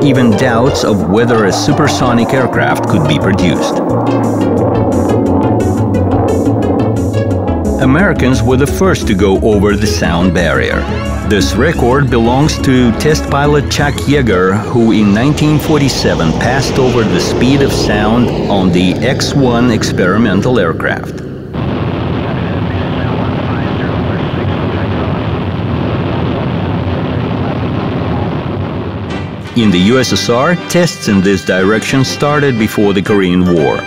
even doubts of whether a supersonic aircraft could be produced. Americans were the first to go over the sound barrier. This record belongs to test pilot Chuck Yeager, who in 1947 passed over the speed of sound on the X-1 experimental aircraft. In the USSR, tests in this direction started before the Korean War.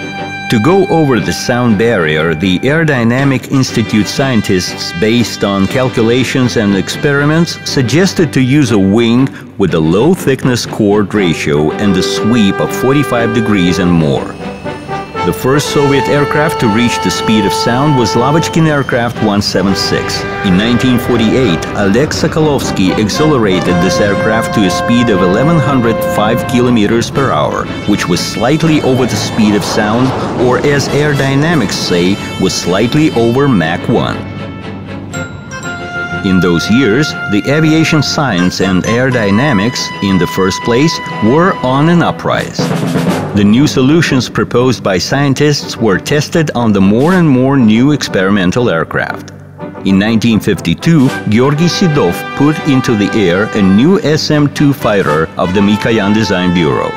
To go over the sound barrier, the Aerodynamic Institute scientists, based on calculations and experiments, suggested to use a wing with a low-thickness chord ratio and a sweep of 45 degrees and more. The first Soviet aircraft to reach the speed of sound was Lavochkin Aircraft 176. In 1948, Oleg Sokolovsky accelerated this aircraft to a speed of 1105 kilometers per hour, which was slightly over the speed of sound, or as aerodynamics say, was slightly over Mach 1. In those years, the aviation science and aerodynamics, in the first place, were on an uprise. The new solutions proposed by scientists were tested on the more and more new experimental aircraft. In 1952, Georgy Sidov put into the air a new SM-2 fighter of the Mikoyan Design Bureau.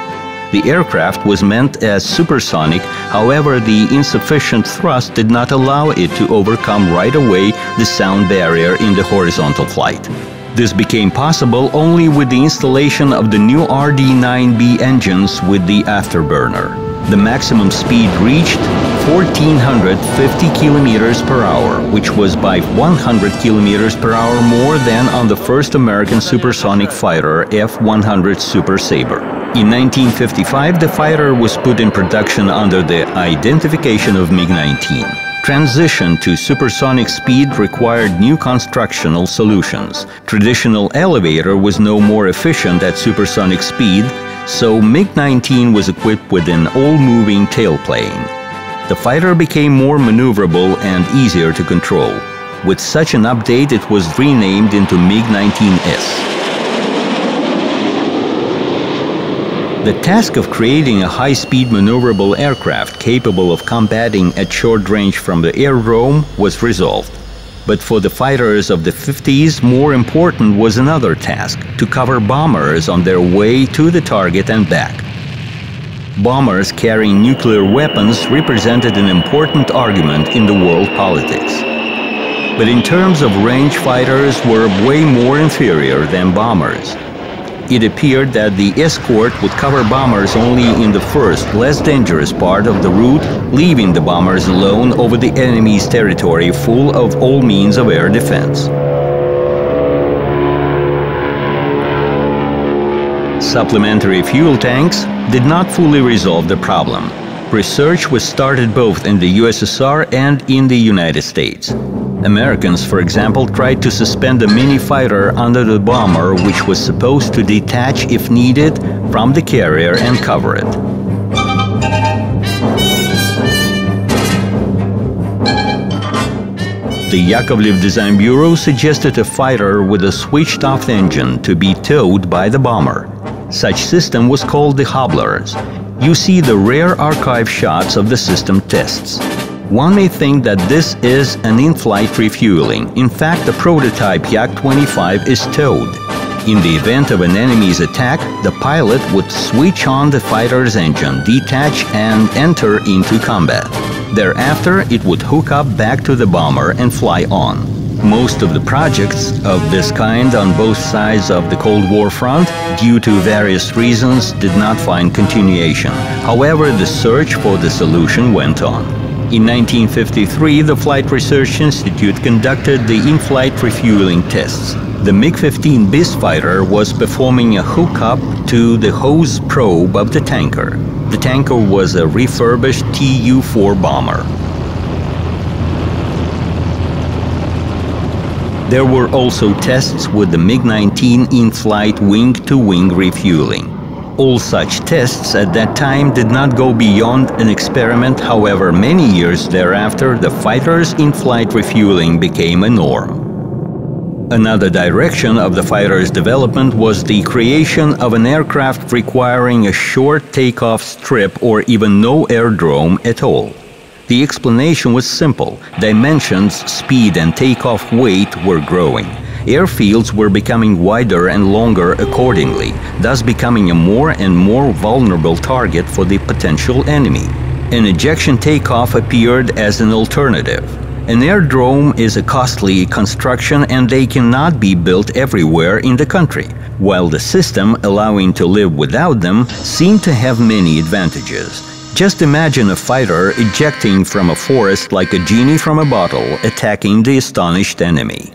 The aircraft was meant as supersonic, however, the insufficient thrust did not allow it to overcome right away the sound barrier in the horizontal flight. This became possible only with the installation of the new RD-9B engines with the afterburner. The maximum speed reached 1,450 kilometers per hour, which was by 100 kilometers per hour more than on the first American supersonic fighter F-100 Super Sabre. In 1955, the fighter was put in production under the identification of MiG-19. Transition to supersonic speed required new constructional solutions. Traditional elevator was no more efficient at supersonic speed, so MiG-19 was equipped with an all-moving tailplane. The fighter became more maneuverable and easier to control. With such an update, it was renamed into MiG-19S. The task of creating a high-speed maneuverable aircraft capable of combating at short range from the aerodrome was resolved. But for the fighters of the 50s, more important was another task: to cover bombers on their way to the target and back. Bombers carrying nuclear weapons represented an important argument in the world politics. But in terms of range, fighters were way more inferior than bombers. It appeared that the escort would cover bombers only in the first, less dangerous part of the route, leaving the bombers alone over the enemy's territory full of all means of air defense. Supplementary fuel tanks did not fully resolve the problem. Research was started both in the USSR and in the United States. Americans, for example, tried to suspend a mini-fighter under the bomber, which was supposed to detach if needed from the carrier and cover it. The Yakovlev Design Bureau suggested a fighter with a switched-off engine to be towed by the bomber. Such system was called the Hobblers. You see the rare archive shots of the system tests. One may think that this is an in-flight refueling. In fact, the prototype Yak-25 is towed. In the event of an enemy's attack, the pilot would switch on the fighter's engine, detach, and enter into combat. Thereafter, it would hook up back to the bomber and fly on. Most of the projects of this kind on both sides of the Cold War front, due to various reasons, did not find continuation. However, the search for the solution went on. In 1953, the Flight Research Institute conducted the in-flight refueling tests. The MiG-15 BIS fighter was performing a hookup to the hose probe of the tanker. The tanker was a refurbished Tu-4 bomber. There were also tests with the MiG-19 in-flight wing-to-wing refueling. All such tests at that time did not go beyond an experiment. However, many years thereafter, the fighter's in-flight refueling became a norm. Another direction of the fighter's development was the creation of an aircraft requiring a short takeoff strip or even no aerodrome at all. The explanation was simple. Dimensions, speed, and takeoff weight were growing. Airfields were becoming wider and longer accordingly, thus becoming a more and more vulnerable target for the potential enemy. An ejection takeoff appeared as an alternative. An aerodrome is a costly construction and they cannot be built everywhere in the country, while the system allowing to live without them seemed to have many advantages. Just imagine a fighter ejecting from a forest like a genie from a bottle, attacking the astonished enemy.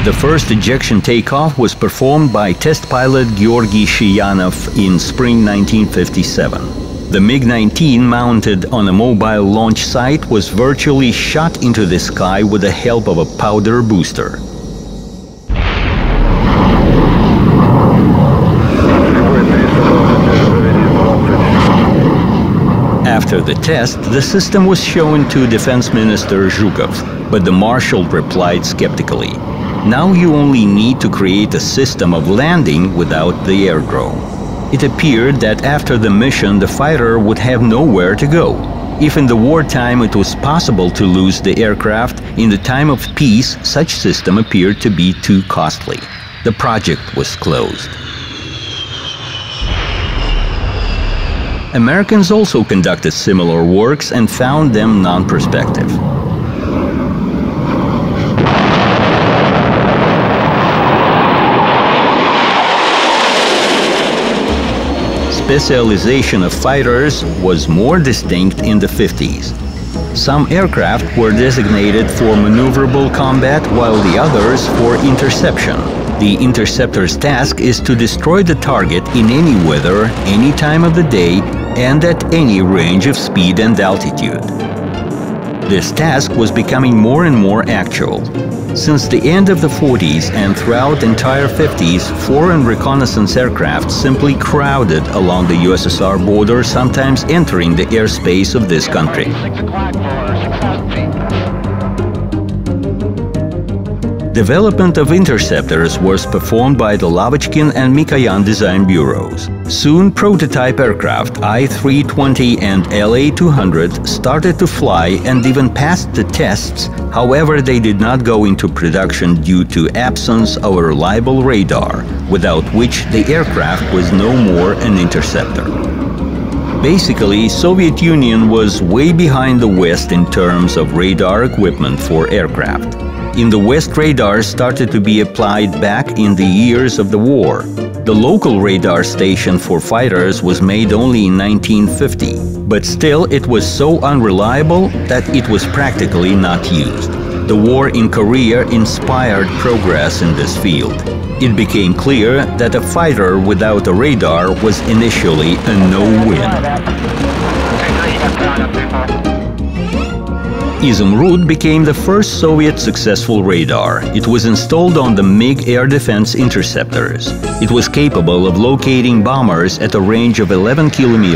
The first ejection takeoff was performed by test pilot Georgy Shiyanov in spring 1957. The MiG-19 mounted on a mobile launch site was virtually shot into the sky with the help of a powder booster. After the test, the system was shown to Defense Minister Zhukov, but the Marshal replied skeptically, "Now you only need to create a system of landing without the aerodrome." It appeared that after the mission the fighter would have nowhere to go. If in the wartime it was possible to lose the aircraft, in the time of peace such system appeared to be too costly. The project was closed. Americans also conducted similar works and found them non-prospective. Specialization of fighters was more distinct in the 50s. Some aircraft were designated for maneuverable combat while the others for interception. The interceptor's task is to destroy the target in any weather, any time of the day, and at any range of speed and altitude. This task was becoming more and more actual. Since the end of the 40s and throughout the entire 50s, foreign reconnaissance aircraft simply crowded along the USSR border, sometimes entering the airspace of this country. Development of interceptors was performed by the Lavochkin and Mikoyan design bureaus. Soon prototype aircraft I-320 and LA-200 started to fly and even passed the tests. However, they did not go into production due to absence of a reliable radar, without which the aircraft was no more an interceptor. Basically, Soviet Union was way behind the West in terms of radar equipment for aircraft. In the West, radars started to be applied back in the years of the war. The local radar station for fighters was made only in 1950, but still it was so unreliable that it was practically not used. The war in Korea inspired progress in this field. It became clear that a fighter without a radar was initially a no-win. Izumrud became the first Soviet successful radar. It was installed on the MiG air defense interceptors. It was capable of locating bombers at a range of 11 kilometers.